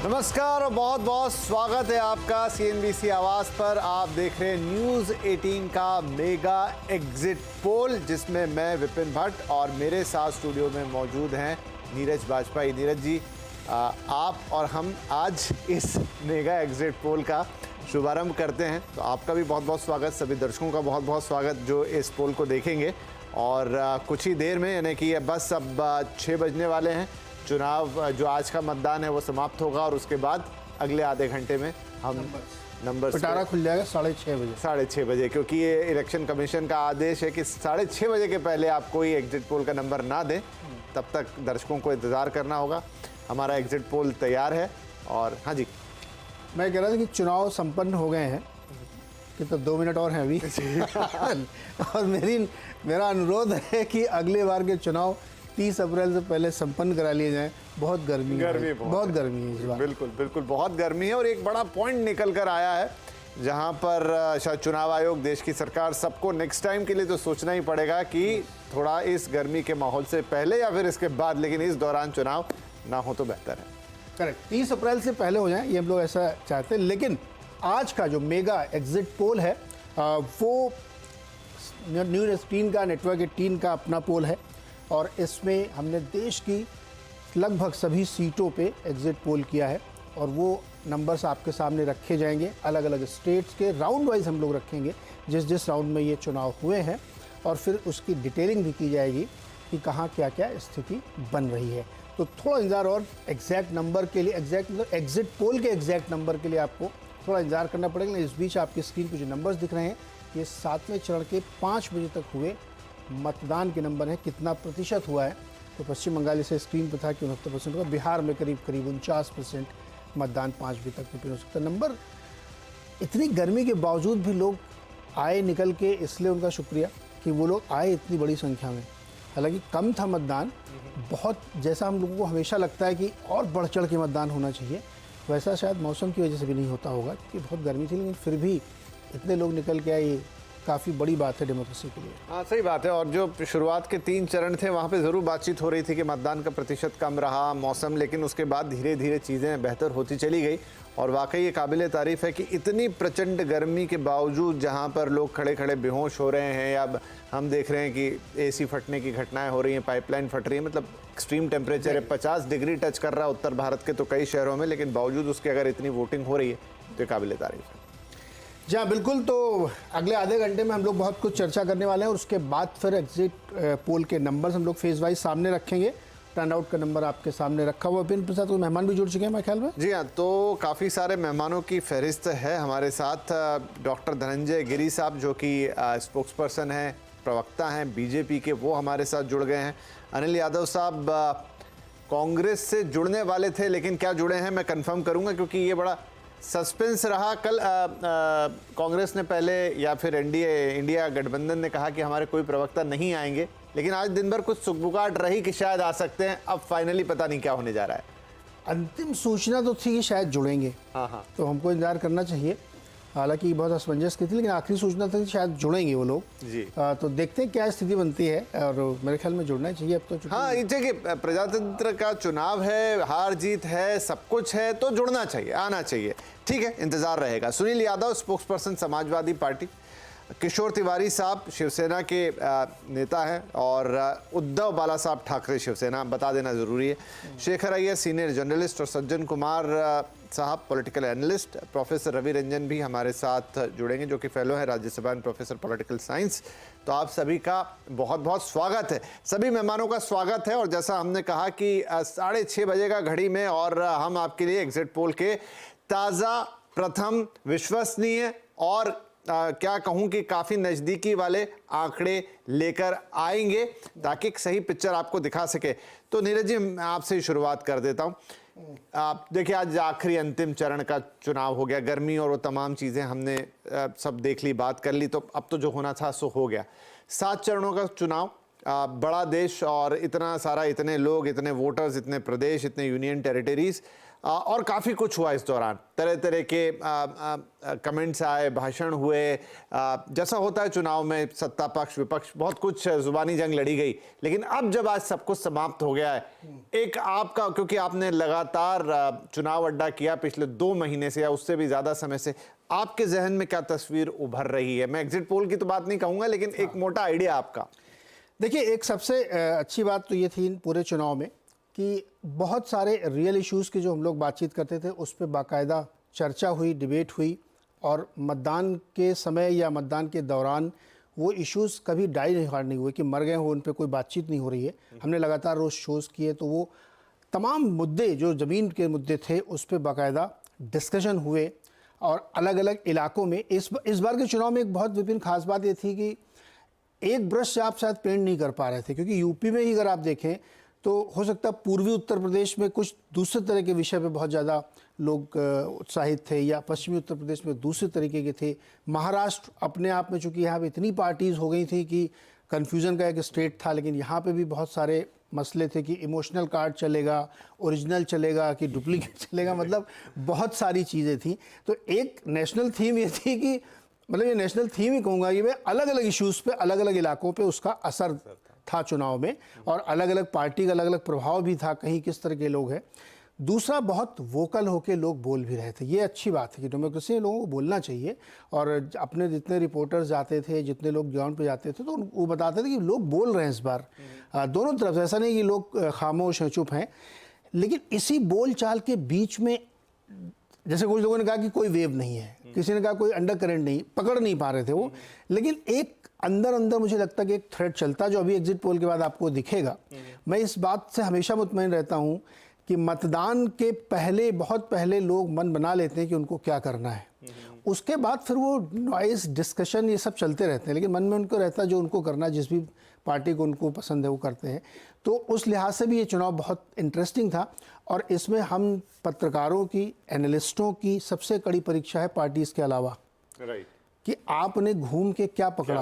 नमस्कार और बहुत बहुत स्वागत है आपका CNBC आवाज पर। आप देख रहे हैं न्यूज़ 18 का मेगा एग्जिट पोल, जिसमें मैं विपिन भट्ट और मेरे साथ स्टूडियो में मौजूद हैं नीरज बाजपेयी। नीरज जी, आप और हम आज इस मेगा एग्जिट पोल का शुभारंभ करते हैं, तो आपका भी बहुत बहुत स्वागत, सभी दर्शकों का बहुत बहुत स्वागत जो इस पोल को देखेंगे। और कुछ ही देर में, यानी कि बस अब 6 बजने वाले हैं, चुनाव जो आज का मतदान है वो समाप्त होगा और उसके बाद अगले आधे घंटे में हम नंबर पिटारा खुल जाएगा 6:30 बजे। 6:30 बजे, क्योंकि ये इलेक्शन कमीशन का आदेश है कि 6:30 बजे के पहले आप कोई एग्जिट पोल का नंबर ना दें, तब तक दर्शकों को इंतज़ार करना होगा। हमारा एग्जिट पोल तैयार है। और हाँ जी, मैं कह रहा था कि चुनाव संपन्न हो गए हैं, कि तो 2 मिनट और हैं अभी और मेरा अनुरोध है कि अगले बार के चुनाव 30 अप्रैल से पहले संपन्न करा लिए जाएं। बहुत गर्मी है, बहुत गर्मी है इस बार। बिल्कुल बिल्कुल बहुत गर्मी है। और एक बड़ा पॉइंट निकल कर आया है, जहां पर शायद चुनाव आयोग, देश की सरकार, सबको नेक्स्ट टाइम के लिए तो सोचना ही पड़ेगा कि थोड़ा इस गर्मी के माहौल से पहले या फिर इसके बाद, लेकिन इस दौरान चुनाव ना हो तो बेहतर है। करेक्ट, 30 अप्रैल से पहले हो जाए, ये हम लोग ऐसा चाहते हैं। लेकिन आज का जो मेगा एग्जिट पोल है वो न्यूज़ 18 का, नेटवर्क 18 का अपना पोल है, और इसमें हमने देश की लगभग सभी सीटों पे एग्जिट पोल किया है, और वो नंबर्स आपके सामने रखे जाएंगे। अलग अलग स्टेट्स के राउंड वाइज हम लोग रखेंगे, जिस राउंड में ये चुनाव हुए हैं, और फिर उसकी डिटेलिंग भी की जाएगी कि कहाँ क्या क्या स्थिति बन रही है। तो थोड़ा इंतज़ार, और एग्जैक्ट नंबर के लिए, एग्जिट पोल के एग्जैक्ट नंबर के लिए आपको थोड़ा इंतज़ार करना पड़ेगा। इस बीच आपकी स्क्रीन पर जो नंबर्स दिख रहे हैं, ये 7वें चरण के 5 बजे तक हुए मतदान के नंबर है। कितना प्रतिशत हुआ है, तो पश्चिम बंगाल से स्क्रीन पर था कि 69% हुआ। बिहार में करीब 49% मतदान 5 बजे तक रिपीट हो सकता है। नंबर, इतनी गर्मी के बावजूद भी लोग आए निकल के, इसलिए उनका शुक्रिया कि वो लोग आए इतनी बड़ी संख्या में। हालांकि कम था मतदान, बहुत, जैसा हम लोगों को हमेशा लगता है कि और बढ़ चढ़ के मतदान होना चाहिए, वैसा शायद मौसम की वजह से भी नहीं होता होगा, क्योंकि बहुत गर्मी थी। लेकिन फिर भी इतने लोग निकल के आए, काफ़ी बड़ी बात है डेमोक्रेसी के लिए। हाँ, सही बात है। और जो शुरुआत के 3 चरण थे, वहाँ पे ज़रूर बातचीत हो रही थी कि मतदान का प्रतिशत कम रहा, मौसम, लेकिन उसके बाद धीरे धीरे चीज़ें बेहतर होती चली गई। और वाकई ये काबिले तारीफ़ है कि इतनी प्रचंड गर्मी के बावजूद, जहाँ पर लोग खड़े खड़े बेहोश हो रहे हैं, या हम देख रहे हैं कि AC फटने की घटनाएँ हो रही हैं, पाइपलाइन फट रही है, मतलब एक्सट्रीम टेम्परेचर है, 50 डिग्री टच कर रहा है उत्तर भारत के तो कई शहरों में, लेकिन बावजूद उसके अगर इतनी वोटिंग हो रही है तो ये काबिले तारीफ़ है। जी हाँ, बिल्कुल। तो अगले आधे घंटे में हम लोग बहुत कुछ चर्चा करने वाले हैं, और उसके बाद फिर एग्जिट पोल के नंबर्स हम लोग फेज वाइज सामने रखेंगे। टर्नआउट का नंबर आपके सामने रखा हुआ। विपिन प्रसाद, तो मेहमान भी जुड़ चुके हैं मेरे ख्याल में। जी हाँ, तो काफ़ी सारे मेहमानों की फहरिस्त है हमारे साथ। डॉक्टर धनंजय गिरी साहब, जो कि स्पोक्स पर्सन हैं, प्रवक्ता हैं BJP के, वो हमारे साथ जुड़ गए हैं। अनिल यादव साहब कांग्रेस से जुड़ने वाले थे, लेकिन क्या जुड़े हैं मैं कंफर्म करूंगा, क्योंकि ये बड़ा सस्पेंस रहा। कल कांग्रेस ने पहले, या फिर इंडिया गठबंधन ने कहा कि हमारे कोई प्रवक्ता नहीं आएंगे, लेकिन आज दिन भर कुछ सुगबुगाहट रही कि शायद आ सकते हैं। अब फाइनली पता नहीं क्या होने जा रहा है। अंतिम सूचना तो थी कि शायद जुड़ेंगे, हाँ, तो हमको इंतजार करना चाहिए। हालांकि बहुत असमंजस की थी, लेकिन आखिरी सूचना थी कि शायद जुड़ेंगे वो लोग जी। तो देखते हैं क्या स्थिति बनती है, और मेरे ख्याल में जुड़ना चाहिए अब तो। हाँ, देखिए, प्रजातंत्र का चुनाव है, हार जीत है, सब कुछ है, तो जुड़ना चाहिए, आना चाहिए। ठीक है, इंतजार रहेगा। Sunil Yadav, spokesperson Samajwadi Party. किशोर तिवारी साहब शिवसेना के नेता हैं, और उद्धव बाला साहब ठाकरे शिवसेना, बता देना ज़रूरी है। शेखर अय्यर सीनियर जर्नलिस्ट, और सज्जन कुमार साहब political analyst. Professor Ravi Ranjan भी हमारे साथ जुड़ेंगे, जो कि फेलो है राज्यसभा में, प्रोफेसर पॉलिटिकल साइंस। तो आप सभी का बहुत बहुत स्वागत है, सभी मेहमानों का स्वागत है। और जैसा हमने कहा कि 6:30 बजे का घड़ी में, और हम आपके लिए एग्जिट पोल के ताज़ा, प्रथम, विश्वसनीय और क्या कहूं कि काफ़ी नज़दीकी वाले आंकड़े लेकर आएंगे, ताकि एक सही पिक्चर आपको दिखा सके। तो नीरज जी, मैं आपसे ही शुरुआत कर देता हूं। आप देखिए, आज आखिरी अंतिम चरण का चुनाव हो गया। गर्मी और वो तमाम चीज़ें हमने सब देख ली, बात कर ली, तो अब तो जो होना था सो हो गया। 7 चरणों का चुनाव, बड़ा देश और इतना सारा, इतने लोग, इतने वोटर्स, इतने प्रदेश, इतने यूनियन टेरिटरीज, और काफ़ी कुछ हुआ इस दौरान। तरह तरह के कमेंट्स आए, भाषण हुए, जैसा होता है चुनाव में, सत्ता पक्ष विपक्ष, बहुत कुछ जुबानी जंग लड़ी गई। लेकिन अब जब आज सब कुछ समाप्त हो गया है, एक आपका, क्योंकि आपने लगातार चुनाव अड्डा किया पिछले 2 महीने से या उससे भी ज़्यादा समय से, आपके जहन में क्या तस्वीर उभर रही है? मैं एग्जिट पोल की तो बात नहीं कहूँगा, लेकिन एक मोटा आइडिया आपका। देखिए, एक सबसे अच्छी बात तो ये थी पूरे चुनाव में कि बहुत सारे रियल इश्यूज़ की जो हम लोग बातचीत करते थे उस पर बाकायदा चर्चा हुई, डिबेट हुई, और मतदान के समय या मतदान के दौरान वो इश्यूज़ कभी डाई नहीं हुए कि मर गए हो, उन पे कोई बातचीत नहीं हो रही है। हमने लगातार रोज़ शोज़ किए, तो वो तमाम मुद्दे जो ज़मीन के मुद्दे थे उस पर बाकायदा डिस्कशन हुए। और अलग अलग इलाकों में इस बार के चुनाव में एक बहुत विभिन्न खास बात ये थी कि एक ब्रश से आप शायद पेंट नहीं कर पा रहे थे, क्योंकि यूपी में ही अगर आप देखें तो हो सकता है पूर्वी उत्तर प्रदेश में कुछ दूसरे तरह के विषय पे बहुत ज़्यादा लोग उत्साहित थे, या पश्चिमी उत्तर प्रदेश में दूसरे तरीके के थे। महाराष्ट्र अपने आप में, चूँकि यहाँ पे इतनी पार्टीज़ हो गई थी कि कन्फ्यूज़न का एक स्टेट था, लेकिन यहाँ पे भी बहुत सारे मसले थे कि इमोशनल कार्ड चलेगा, ओरिजिनल चलेगा कि डुप्लीकेट चलेगा, मतलब बहुत सारी चीज़ें थी। तो एक नेशनल थीम ये थी कि, मतलब ये नेशनल थीम ही कहूँगा कि भाई अलग अलग इश्यूज़ पे, अलग अलग इलाकों पे उसका असर था चुनाव में, और अलग अलग पार्टी का अलग अलग प्रभाव भी था, कहीं किस तरह के लोग हैं। दूसरा, बहुत वोकल होके लोग बोल भी रहे थे। ये अच्छी बात है कि डेमोक्रेसी में लोगों को बोलना चाहिए, और अपने जितने रिपोर्टर्स जाते थे, जितने लोग ग्राउंड पे जाते थे, तो वो बताते थे कि लोग बोल रहे हैं इस बार दोनों तरफ। ऐसा नहीं कि लोग खामोश हैं, चुप हैं। लेकिन इसी बोल चाल के बीच में, जैसे कुछ लोगों ने कहा कि कोई वेव नहीं है, किसी ने कहा कोई अंडर करंट नहीं, पकड़ नहीं पा रहे थे वो, लेकिन एक अंदर अंदर मुझे लगता है कि एक थ्रेड चलता, जो अभी एग्जिट पोल के बाद आपको दिखेगा। मैं इस बात से हमेशा मुतमईन रहता हूँ कि मतदान के पहले, बहुत पहले लोग मन बना लेते हैं कि उनको क्या करना है, उसके बाद फिर वो नॉइस, डिस्कशन, ये सब चलते रहते हैं, लेकिन मन में उनको रहता है जो उनको करना, जिस भी पार्टी को उनको पसंद है वो करते हैं। तो उस लिहाज से भी ये चुनाव बहुत इंटरेस्टिंग था, और इसमें हम पत्रकारों की, एनालिस्टों की सबसे कड़ी परीक्षा है पार्टीज़ के अलावा, कि आपने घूम के क्या पकड़ा,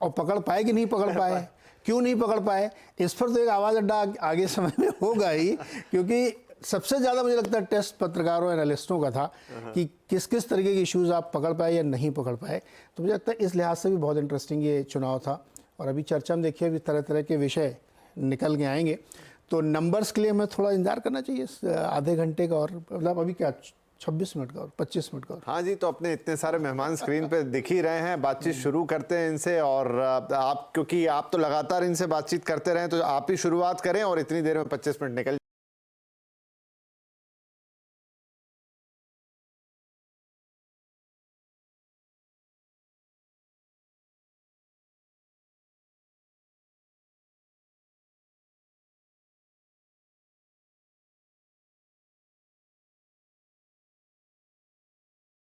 और पकड़ पाए कि नहीं पकड़ पाए, क्यों नहीं पकड़ पाए। इस पर तो एक आवाज़ अड्डा आगे समय में होगा ही, क्योंकि सबसे ज़्यादा मुझे लगता है टेस्ट पत्रकारों, एनालिस्टों का था कि किस किस तरीके के इश्यूज़ आप पकड़ पाए या नहीं पकड़ पाए। तो मुझे लगता है इस लिहाज से भी बहुत इंटरेस्टिंग ये चुनाव था। और अभी चर्चा में देखिए, अभी तरह तरह के विषय निकल के आएंगे, तो नंबर्स के लिए हमें थोड़ा इंतजार करना चाहिए, आधे घंटे का, और मतलब अभी क्या 26 मिनट का और 25 मिनट का। हाँ जी, तो अपने इतने सारे मेहमान स्क्रीन पे दिख ही रहे हैं, बातचीत शुरू करते हैं इनसे। और आप, क्योंकि आप तो लगातार इनसे बातचीत करते रहे, तो आप ही शुरुआत करें, और इतनी देर में 25 मिनट निकल